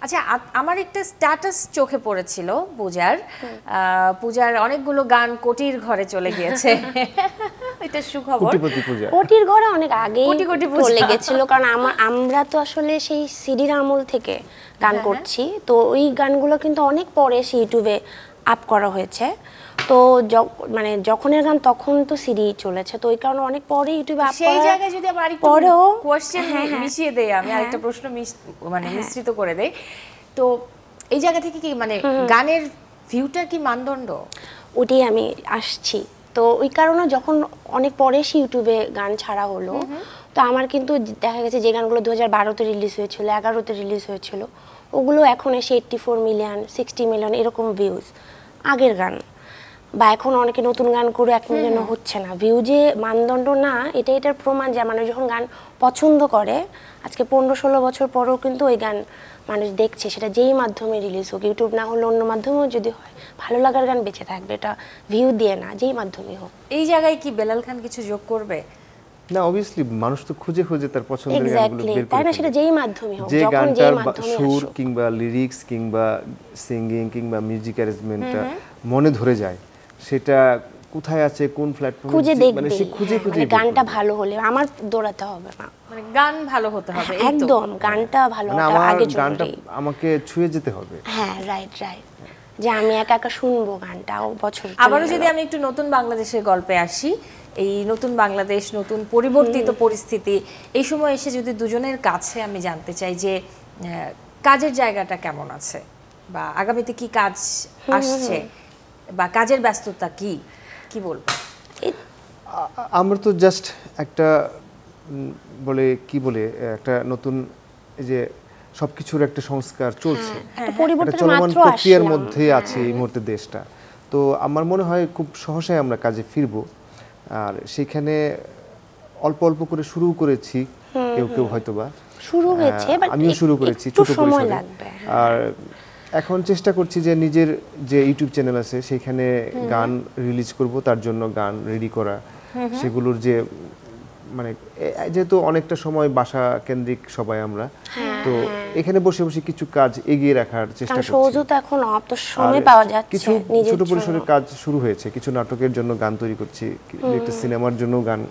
আচ্ছা, আমার একটা স্ট্যাটাস চোখে পড়েছিল পূজার অনেকগুলো গান কোটির ঘরে চলে গিয়েছে। এটা সুখবর। কোটিপতি পূজা কোটির ঘরে অনেক আগেই চলে গেছিল, কারণ আমরা তো আসলে সেই সিডির আমল থেকে গান করছি, তো ওই গানগুলো কিন্তু অনেক পরে ইউটিউবে আপ করা হয়েছে। তো মানে যখনের গান তখন তো সিডি চলেছে, তো ওই কারণে অনেক পরে ইউটিউবে আপ করা। সেই জায়গায় যদি আবার আরেকটু কোশ্চেন মিশিয়ে দেই, আমি আরেকটা প্রশ্ন মানে মিশ্রিত করে দেই, তো এই জায়গা থেকে কি মানে গানের ভিউটা কি মানদণ্ড? ওটাই আমি আসছি। তো ওই কারণে যখন অনেক পরে ইউটিউবে গান ছাড়া হলো, তো আমার কিন্তু দেখা গেছে যে গানগুলো 2012-তে রিলিজ হয়েছিল, 2011-তে রিলিজ হয়েছিল, ওগুলো এখন এসে 84 মিলিয়ন 60 মিলিয়ন এরকম ভিউজ। আগের গান বা এখন অনেকে নতুন গান করে 1 মিলিয়নও হচ্ছে না। ভিউ যে মানদণ্ড না, এটার প্রমাণ যে মানুষ যখন গান পছন্দ করে, আজকে 15-16 বছর পরেও কিন্তু ওই গান মানুষ দেখছে, সেটা যেই মাধ্যমে রিলিজ হোক, ইউটিউব না হলে অন্য মাধ্যমেও যদি হয়, ভালো লাগার গান বেঁচে থাকবে, এটা ভিউ দিয়ে না, যেই মাধ্যমে হোক। এই জায়গায় কি বেলাল খান কিছু যোগ করবে? না, অবভিয়াসলি মানুষ তো খুঁজে খুঁজে তার পছন্দের গানগুলো বের করে, তাই না? সেটা যেই মাধ্যমে হোক, যে যখন যেই গানটার মাধ্যমে সুর আসুক, কিংবা লিরিক্স কিংবা সিঙ্গিং কিংবা মিউজিক অ্যারেঞ্জমেন্টটা মনে ধরে যায়, সেটা কোথায় আছে কোন প্ল্যাটফর্মে, খুঁজে মানে সে খুঁজে খুঁজে গানটা ভালো হলে আমার দৌড়াতে হবে না, মানে গান ভালো হতে হবে। একদম গানটা ভালো মানে হতে আগে গানটা আমাকে ছুঁয়ে যেতে হবে। হ্যাঁ, রাইট, যে আমি একা একা শুনবো গানটা বছর। আবারও যদি আমি একটু নতুন বাংলাদেশের গল্পে আসি, এই নতুন বাংলাদেশ, নতুন পরিবর্তিত পরিস্থিতি, এই সময় এসে যদি দুজনের কাছে আমি জানতে চাই যে কাজের জায়গাটা কেমন আছে, বা আগামীতে কি কাজ আসছে, বা কাজের ব্যস্ততা কি বলবো? আমরা তো জাস্ট একটা একটা নতুন, এই যে সবকিছুর একটা সংস্কার চলছে, চলমান প্রক্রিয়ার মধ্যে আছে এই মুহূর্তে দেশটা। তো আমার মনে হয় খুব সহসাই আমরা কাজে ফিরবো। আর সেখানে অল্প অল্প করে শুরু করেছি, কেউ হয়তোবা শুরু হয়েছে, আমিও শুরু করেছি ছোট পরিসরে। আর এখন চেষ্টা করছি যে নিজের যে ইউটিউব চ্যানেল আছে সেখানে গান রিলিজ করব, তার জন্য গান রেডি করা, সেগুলোর যে মানে যেহেতু অনেকটা সময় বাসা কেন্দ্রিক সবাই আমরা, তো এখানে বসে বসে কিছু কাজ এগিয়ে রাখার চেষ্টা করছি। সহজত এখন অত সময় পাওয়া যাচ্ছে। কিছু ছোট পরিসরের কাজ শুরু হয়েছে, কিছু নাটকের জন্য গান তৈরি করছি, একটা সিনেমার জন্য গান,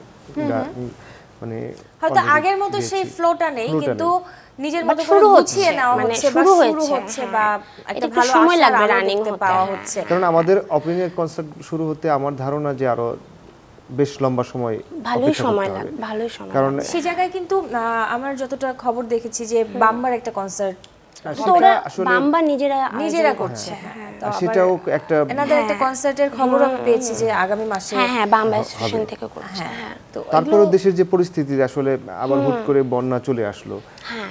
মানে হয়তো আগের মতো সেই ফ্লোটা নেই, কিন্তু নিজের মতো করে গুছিয়ে নেওয়া হচ্ছে বা শুরু হচ্ছে, বা একটা ভালো সময় লাগবে রানিং পাওয়া হচ্ছে। কারণ আমাদের ওপেনিং কনসার্ট শুরু হতে আমার ধারণা যে আরো বেশ লম্বা সময়, ভালোই সময় লাগবে, ভালোই সময়। কারণ সেই জায়গায় কিন্তু আমার যতটা খবর দেখেছি যে বাম্বার একটা কনসার্ট বাম্বা নিজেরা করছে, সেটাও একটা এনাদের একটা কনসার্টের খবর আমি পেয়েছি যে আগামী মাসে বাম্বা স্টেশন থেকে করছে। তো তারপরে দেশের যে পরিস্থিতি, আসলে আবার হুট করে বন্যা চলে আসলো,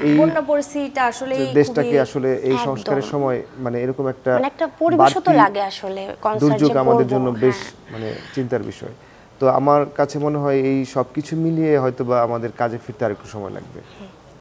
এই বন্যা পরিস্থিতিটা আসলে দেশটাকে আসলে এই সংস্কারের সময় মানে এরকম একটা পরিবেশও তো লাগে, আসলে দুর্যোগ আমাদের জন্য বেশ মানে চিন্তার বিষয়। তো আমার কাছে মনে হয় এই সবকিছু মিলিয়ে হয়তোবা আমাদের কাজে ফিরতে আর একটু সময় লাগবে।